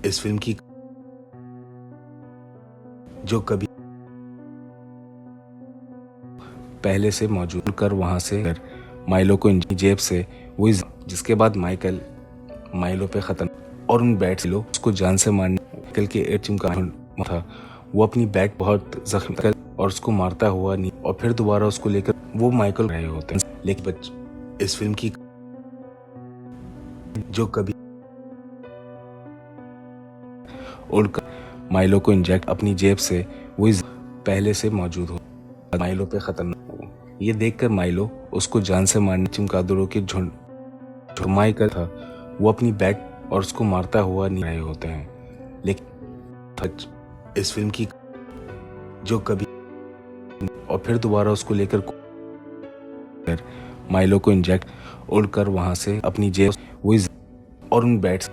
इस फिल्म की जो कभी पहले से मौजूद कर वहां से माइलो को जेब से वही जिसके बाद माइकल माइलो पे खत्म और उन बैट से लो उसको जान से मारने माइकल के एयर चिमका था। वो अपनी बैट बहुत जख्मी और उसको मारता हुआ नहीं और फिर दोबारा उसको लेकर वो माइकल रहे होते हैं। लेकिन इस फिल्म की जो कभी उड़कर माइलो को इंजेक्ट अपनी जेब से वही पहले से मौजूद हो माइलो पे खत्म ये देखकर माइलो उसको जान से मारने चिमकादड़ों के झुंड माइकल था वो अपनी बैट और उसको मारता हुआ नहीं रहे होते हैं। लेकिन इस फिल्म की जो कभी और फिर दोबारा उसको लेकर माइलो को इंजेक्ट उड़कर वहां से अपनी जेब वही और उन बैट्स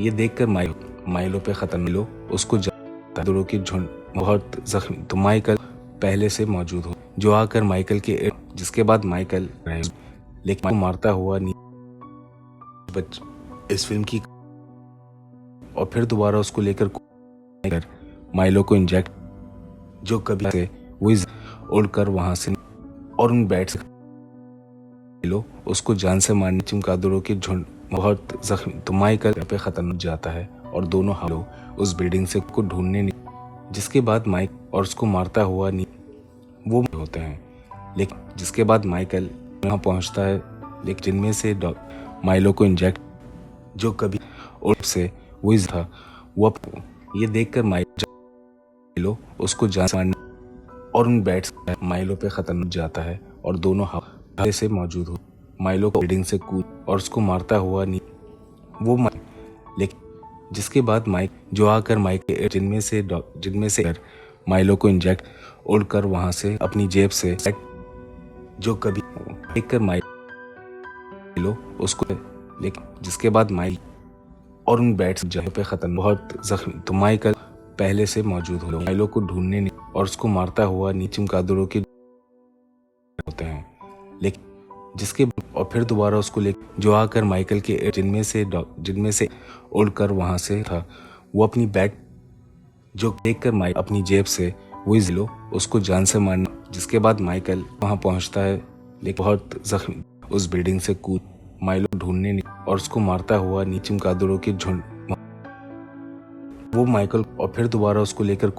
ये देखकर माइलो पे खत्म मिलो उसको दड़ों के झुंड बहुत जख्मी तो माइकल पहले से मौजूद हो जो आकर माइकल के जिसके बाद माइकल रहे लेकिन मारता हुआ नहीं इस फिल्म की और फिर दोबारा उसको लेकर माइलो को इंजेक्ट जो कभी से वही उड़कर वहां से और उन बैट्स लो उसको जान से मारने चिमकादड़ों के झुंड बहुत जख्मी तो माइकल पे खत्म हो जाता है और दोनों हम लोग उस बिल्डिंग से को ढूंढने जिसके बाद माइक और उसको मारता हुआ नहीं वो होते हैं। लेकिन जिसके बाद माइकल वहां पहुंचता है लेकिन जिनमें से माइलो को इंजेक्ट जो कभी उड़ से वही था वो ये देखकर माइलो उसको जान से मारने और उन बैट्स माइलो पे खत्म हो जाता है और दोनों हवा से मौजूद हो माइलो को बिल्डिंग से कूद और उसको मारता हुआ नहीं वो लेकिन जिसके बाद माइक जो आकर माइक जिनमें से माइलो को इंजेक्ट उड़कर वहां से अपनी जेब से जो कभी देखकर माइलो उसको लेकिन जिसके बाद माइक और उन बैट्स जगह पे खत्म बहुत जख्मी तो माइकल पहले से मौजूद हो माइलो को ढूंढने और उसको मारता हुआ चिमकादड़ों के होते हैं। लेकिन जिसके और फिर दोबारा उसको लेकर जो आकर माइकल के जिनमें से उड़कर वहां से था वो अपनी बैट जो देखकर माइक अपनी जेब से वही लो उसको जान से मारने जिसके बाद माइकल वहां पहुंचता है लेकिन बहुत जख्मी उस बिल्डिंग से कूद माइलो ढूंढने और उसको मारता हुआ चिमकादड़ों के झुंड वो माइकल और फिर दोबारा उसको लेकर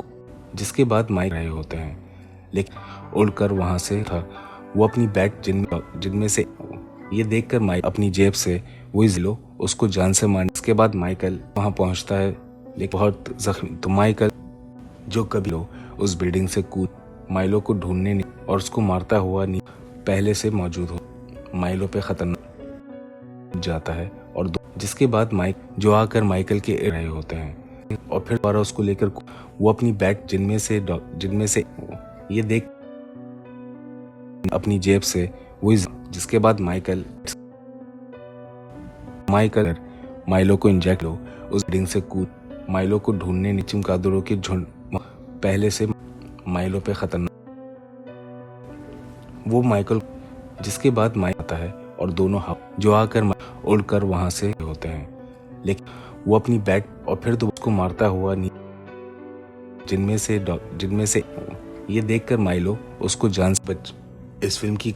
जिसके बाद माइक रहे होते हैं। लेकिन उड़कर वहां से था वो अपनी बैट जिनमें से ये देखकर माइक अपनी जेब से वही लो उसको जान से मारने इसके बाद माइकल वहां पहुंचता है लेकिन बहुत जख्मी तो माइकल जो कभी उस बिल्डिंग से कूद माइलो को ढूंढने और उसको मारता हुआ पहले से मौजूद हो माइलो पे खत्म जाता है और जिसके बाद माइक जो आकर माइकल के रहे होते हैं और फिर दोबारा उसको लेकर वो अपनी बैट जिनमें से ये देख अपनी जेब से वही जिसके बाद माइकल माइलो को इंजेक्ट उस बिल्डिंग से कूद माइलो को ढूंढने चिमकादड़ों के झुंड पहले से माइलो पे खत्म वो माइकल जिसके बाद माइक आता है और दोनों जो आकर उड़कर वहां से होते हैं। लेकिन वो अपनी बैट और फिर उसको मारता हुआ जिनमें से ये देखकर माइलो उसको जान से इस फिल्म की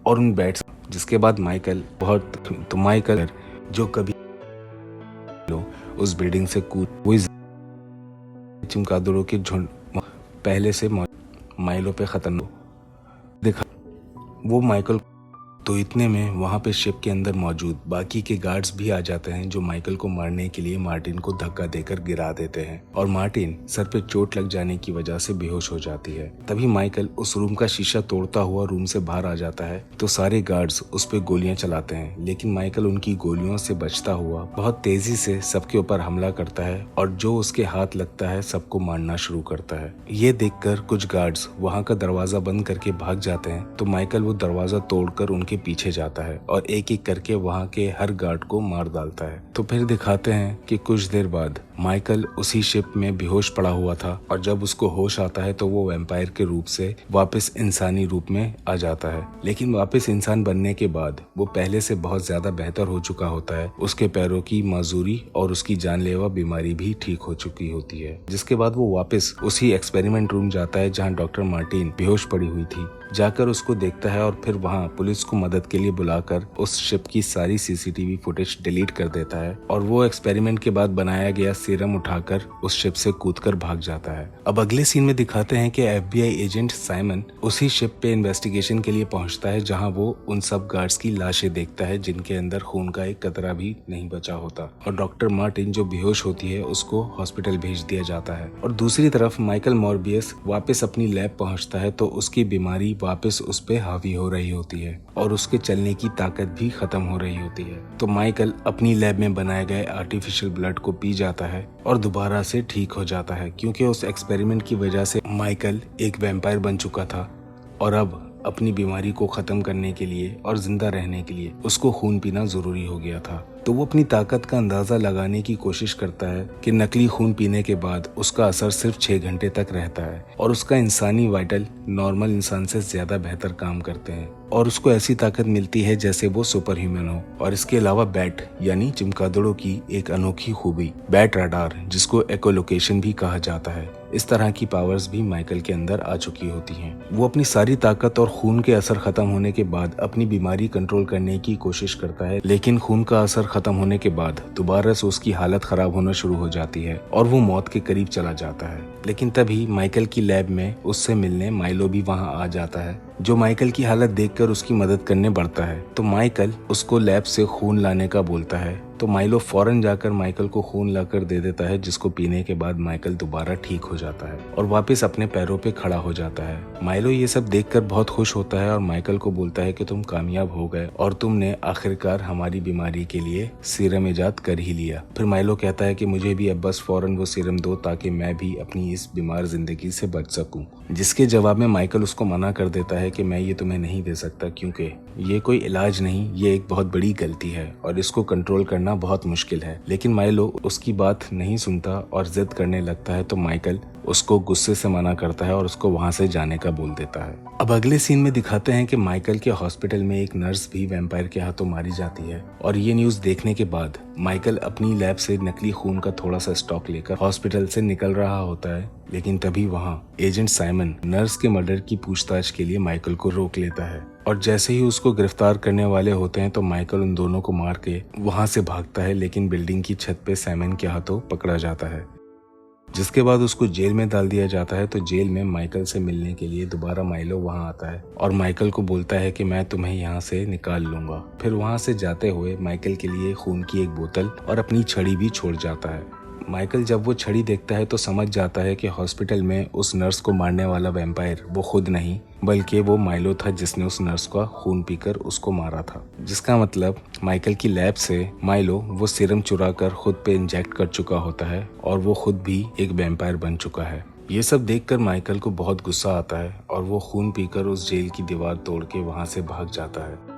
और उन बैट्स जिसके बाद माइकल बहुत तो माइकल जो कभी उस बिल्डिंग से कूद वही चिमकादड़ों के झुंड पहले से माइलो पे खत्म देखा वो माइकल तो इतने में वहां पे शिप के अंदर मौजूद बाकी के गार्ड्स भी आ जाते हैं जो माइकल को मारने के लिए मार्टिन को धक्का देकर गिरा देते हैं और मार्टिन सर पे चोट लग जाने की वजह से बेहोश हो जाती है। तभी माइकल उस रूम का शीशा तोड़ता हुआ रूम से बाहर आ जाता है तो सारे गार्ड्स उस पे गोलियां चलाते हैं लेकिन माइकल उनकी गोलियों से बचता हुआ बहुत तेजी से सबके ऊपर हमला करता है और जो उसके हाथ लगता है सबको मारना शुरू करता है। ये देखकर कुछ गार्ड्स वहाँ का दरवाजा बंद करके भाग जाते हैं तो माइकल वो दरवाजा तोड़कर उनके पीछे जाता है और एक एक करके वहां के हर गार्ड को मार डालता है। तो फिर दिखाते हैं कि कुछ देर बाद माइकल उसी शिप में बेहोश पड़ा हुआ था और जब उसको होश आता है तो वो वैम्पायर के रूप से वापस इंसानी रूप में आ जाता है। लेकिन वापस इंसान बनने के बाद वो पहले से बहुत ज्यादा बेहतर हो चुका होता है। उसके पैरों की माजूरी और उसकी जानलेवा बीमारी भी ठीक हो चुकी होती है, जिसके बाद वो वापस उसी एक्सपेरिमेंट रूम जाता है जहाँ डॉक्टर मार्टिन बेहोश पड़ी हुई थी। जाकर उसको देखता है और फिर वहाँ पुलिस को मदद के लिए बुलाकर उस शिप की सारी सीसीटीवी फुटेज डिलीट कर देता है और वो एक्सपेरिमेंट के बाद बनाया गया सीरम उठाकर उस शिप से कूदकर भाग जाता है। अब अगले सीन में दिखाते हैं कि FBI एजेंट साइमन उसी शिप पे इन्वेस्टिगेशन के लिए पहुंचता है जहां वो उन सब गार्ड्स की लाशें देखता है जिनके अंदर खून का एक कतरा भी नहीं बचा होता और डॉक्टर मार्टिन जो बेहोश होती है उसको हॉस्पिटल भेज दिया जाता है। और दूसरी तरफ माइकल मॉर्बियस वापस अपनी लैब पहुंचता है तो उसकी बीमारी वापस उस पे हावी हो रही होती है और उसके चलने की ताकत भी खत्म हो रही होती है। तो माइकल अपनी लैब में बनाए गए आर्टिफिशियल ब्लड को पी जाता है और दोबारा से ठीक हो जाता है, क्योंकि उस एक्सपेरिमेंट की वजह से माइकल एक वैम्पायर बन चुका था और अब अपनी बीमारी को खत्म करने के लिए और जिंदा रहने के लिए उसको खून पीना जरूरी हो गया था। तो वो अपनी ताकत का अंदाजा लगाने की कोशिश करता है कि नकली खून पीने के बाद उसका असर सिर्फ 6 घंटे तक रहता है और उसका इंसानी वाइटल नॉर्मल इंसान से ज्यादा बेहतर काम करते हैं और उसको ऐसी ताकत मिलती है जैसे वो सुपर ह्यूमन हो। और इसके अलावा बैट यानी चमगादड़ों की एक अनोखी खूबी बैट रडार, जिसको एकोलोकेशन भी कहा जाता है, इस तरह की पावर्स भी माइकल के अंदर आ चुकी होती हैं। वो अपनी सारी ताकत और खून के असर खत्म होने के बाद अपनी बीमारी कंट्रोल करने की कोशिश करता है, लेकिन खून का असर खत्म होने के बाद दोबारा से उसकी हालत खराब होना शुरू हो जाती है और वो मौत के करीब चला जाता है। लेकिन तभी माइकल की लैब में उससे मिलने माइलो भी वहां आ जाता है, जो माइकल की हालत देखकर उसकी मदद करने बढ़ता है। तो माइकल उसको लैब से खून लाने का बोलता है, तो माइलो फौरन जाकर माइकल को खून लाकर दे देता है, जिसको पीने के बाद माइकल दोबारा ठीक हो जाता है और वापस अपने पैरों पे खड़ा हो जाता है। माइलो ये सब देखकर बहुत खुश होता है और माइकल को बोलता है कि तुम कामयाब हो गए और तुमने आखिरकार हमारी बीमारी के लिए सीरम इजाद कर ही लिया। फिर माइलो कहता है कि मुझे भी अब बस फौरन वो सीरम दो ताकि मैं भी अपनी इस बीमार जिंदगी से बच सकूं। जिसके जवाब में माइकल उसको मना कर देता है कि मैं ये तुम्हें नहीं दे सकता, क्योंकि ये कोई इलाज नहीं, ये एक बहुत बड़ी गलती है और इसको कंट्रोल करना बहुत मुश्किल है। लेकिन माइलो उसकी बात नहीं सुनता और जिद करने लगता है, तो माइकल उसको गुस्से से मना करता है और उसको वहां से जाने का बोल देता है। अब अगले सीन में दिखाते हैं कि माइकल के हॉस्पिटल में एक नर्स भी वैम्पायर के हाथों मारी जाती है और ये न्यूज देखने के बाद माइकल अपनी लैब से नकली खून का थोड़ा सा स्टॉक लेकर हॉस्पिटल से निकल रहा होता है। लेकिन तभी वहाँ एजेंट साइमन नर्स के मर्डर की पूछताछ के लिए माइकल को रोक लेता है और जैसे ही उसको गिरफ्तार करने वाले होते हैं तो माइकल उन दोनों को मार के वहां से भागता है, लेकिन बिल्डिंग की छत पे साइमन के हाथों पकड़ा जाता है, जिसके बाद उसको जेल में डाल दिया जाता है। तो जेल में माइकल से मिलने के लिए दोबारा माइलो वहां आता है और माइकल को बोलता है कि मैं तुम्हें यहाँ से निकाल लूंगा। फिर वहां से जाते हुए माइकल के लिए खून की एक बोतल और अपनी छड़ी भी छोड़ जाता है। माइकल जब वो छड़ी देखता है तो समझ जाता है कि हॉस्पिटल में उस नर्स को मारने वाला वैम्पायर वो खुद नहीं बल्कि वो माइलो था, जिसने उस नर्स का खून पीकर उसको मारा था। जिसका मतलब माइकल की लैब से माइलो वो सीरम चुरा कर खुद पे इंजेक्ट कर चुका होता है और वो खुद भी एक वैम्पायर बन चुका है। ये सब देखकर माइकल को बहुत गुस्सा आता है और वो खून पीकर उस जेल की दीवार तोड़ के वहां से भाग जाता है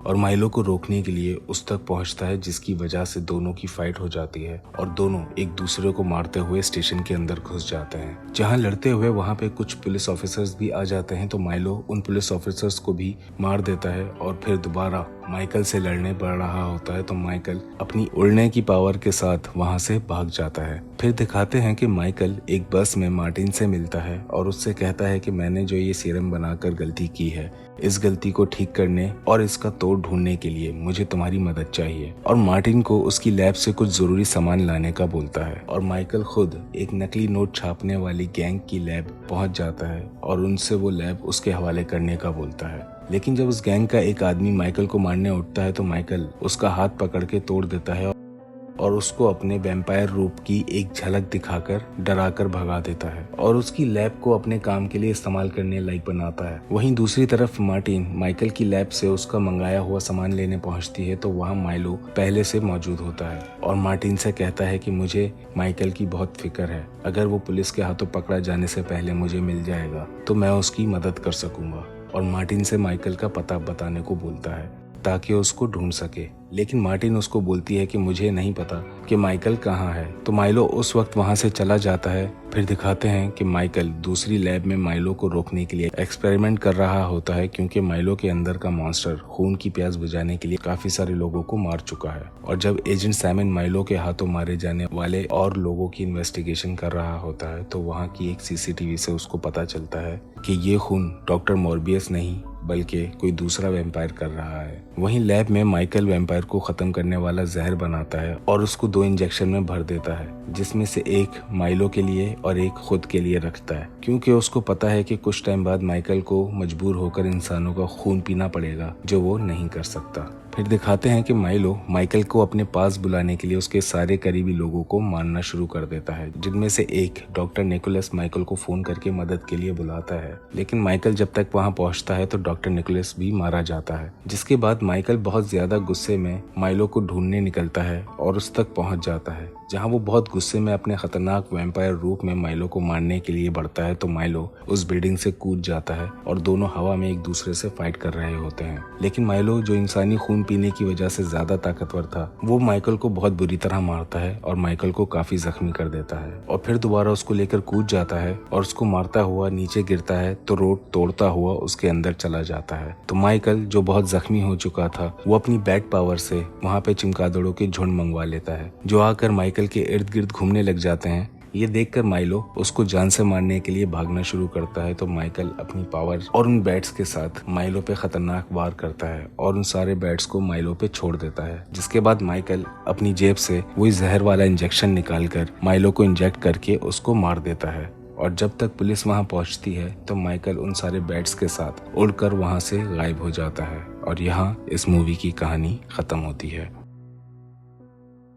और माइलो को रोकने के लिए उस तक पहुंचता है, जिसकी वजह से दोनों की फाइट हो जाती है और दोनों एक दूसरे को मारते हुए स्टेशन के अंदर घुस जाते हैं। जहां लड़ते हुए वहां पे कुछ पुलिस ऑफिसर्स भी आ जाते हैं, तो माइलो उन पुलिस ऑफिसर्स को भी मार देता है और फिर दोबारा माइकल से लड़ने बढ़ रहा होता है। तो माइकल अपनी उड़ने की पावर के साथ वहां से भाग जाता है। फिर दिखाते हैं कि माइकल एक बस में मार्टिन से मिलता है और उससे कहता है कि मैंने जो ये सीरम बनाकर गलती की है, इस गलती को ठीक करने और इसका तोड़ ढूंढने के लिए मुझे तुम्हारी मदद चाहिए। और मार्टिन को उसकी लैब से कुछ जरूरी सामान लाने का बोलता है और माइकल खुद एक नकली नोट छापने वाली गैंग की लैब पहुंच जाता है और उनसे वो लैब उसके हवाले करने का बोलता है। लेकिन जब उस गैंग का एक आदमी माइकल को मारने उठता है तो माइकल उसका हाथ पकड़ के तोड़ देता है और उसको अपने वैम्पायर रूप की एक झलक दिखाकर डराकर भगा देता है और उसकी लैब को अपने काम के लिए इस्तेमाल करने लायक बनाता है। वहीं दूसरी तरफ मार्टिन माइकल की लैब से उसका मंगाया हुआ सामान लेने पहुंचती है, तो वहां माइलो पहले से मौजूद होता है और मार्टिन से कहता है कि मुझे माइकल की बहुत फिक्र है, अगर वो पुलिस के हाथों पकड़ा जाने से पहले मुझे मिल जाएगा तो मैं उसकी मदद कर सकूंगा। और मार्टिन से माइकल का पता बताने को बोलता है ताकि उसको ढूंढ सके। लेकिन मार्टिन उसको बोलती है कि मुझे नहीं पता कि माइकल कहाँ है। तो माइलो उस वक्त वहाँ से चला जाता है। फिर दिखाते हैं कि माइकल दूसरी लैब में माइलो को रोकने के लिए एक्सपेरिमेंट कर रहा होता है, क्योंकि माइलो के अंदर का मॉन्स्टर खून की प्यास बुझाने के लिए काफी सारे लोगों को मार चुका है। और जब एजेंट सैमन माइलो के हाथों मारे जाने वाले और लोगों की इन्वेस्टिगेशन कर रहा होता है तो वहाँ की एक सीसीटीवी से उसको पता चलता है कि ये खून डॉक्टर मॉर्बियस नहीं बल्कि कोई दूसरा वैम्पायर कर रहा है। वहीं लैब में माइकल वैम्पायर को खत्म करने वाला जहर बनाता है और उसको 2 इंजेक्शन में भर देता है, जिसमें से एक माइलो के लिए और एक खुद के लिए रखता है, क्योंकि उसको पता है कि कुछ टाइम बाद माइकल को मजबूर होकर इंसानों का खून पीना पड़ेगा, जो वो नहीं कर सकता। फिर दिखाते हैं कि माइलो माइकल को अपने पास बुलाने के लिए उसके सारे करीबी लोगों को मारना शुरू कर देता है, जिनमें से एक डॉक्टर निकोलस माइकल को फोन करके मदद के लिए बुलाता है। लेकिन माइकल जब तक वहां पहुंचता है तो डॉक्टर निकोलस भी मारा जाता है, जिसके बाद माइकल बहुत ज्यादा गुस्से में माइलो को ढूंढने निकलता है और उस तक पहुंच जाता है, जहां वो बहुत गुस्से में अपने खतरनाक वैम्पायर रूप में माइलो को मारने के लिए बढ़ता है। तो माइलो उस बिल्डिंग से कूद जाता है और दोनों हवा में एक दूसरे से फाइट कर रहे होते हैं। लेकिन माइलो, जो इंसानी खून पीने की वजह से ज्यादा ताकतवर था, वो माइकल को बहुत बुरी तरह मारता है और माइकल को काफी जख्मी कर देता है। और फिर दोबारा उसको लेकर कूद जाता है और उसको मारता हुआ नीचे गिरता है तो रोड तोड़ता हुआ उसके अंदर चला जाता है। तो माइकल, जो बहुत जख्मी हो चुका था, वो अपनी बैट पावर से वहाँ पे चिमगादड़ों के झुंड मंगवा लेता है, जो आकर माइकल के इर्द गिर्द घूमने लग जाते हैं। ये देखकर माइलो उसको जान से मारने के लिए भागना शुरू करता है। तो माइकल अपनी पावर और उन बैट्स के साथ माइलो पे खतरनाक वार करता है और उन सारे बैट्स को माइलो पे छोड़ देता है, जिसके बाद माइकल अपनी जेब से वही जहर वाला इंजेक्शन निकालकर माइलो को इंजेक्ट करके उसको मार देता है। और जब तक पुलिस वहां पहुंचती है तो माइकल उन सारे बैट्स के साथ उड़कर वहां से गायब हो जाता है। और यहाँ इस मूवी की कहानी खत्म होती है।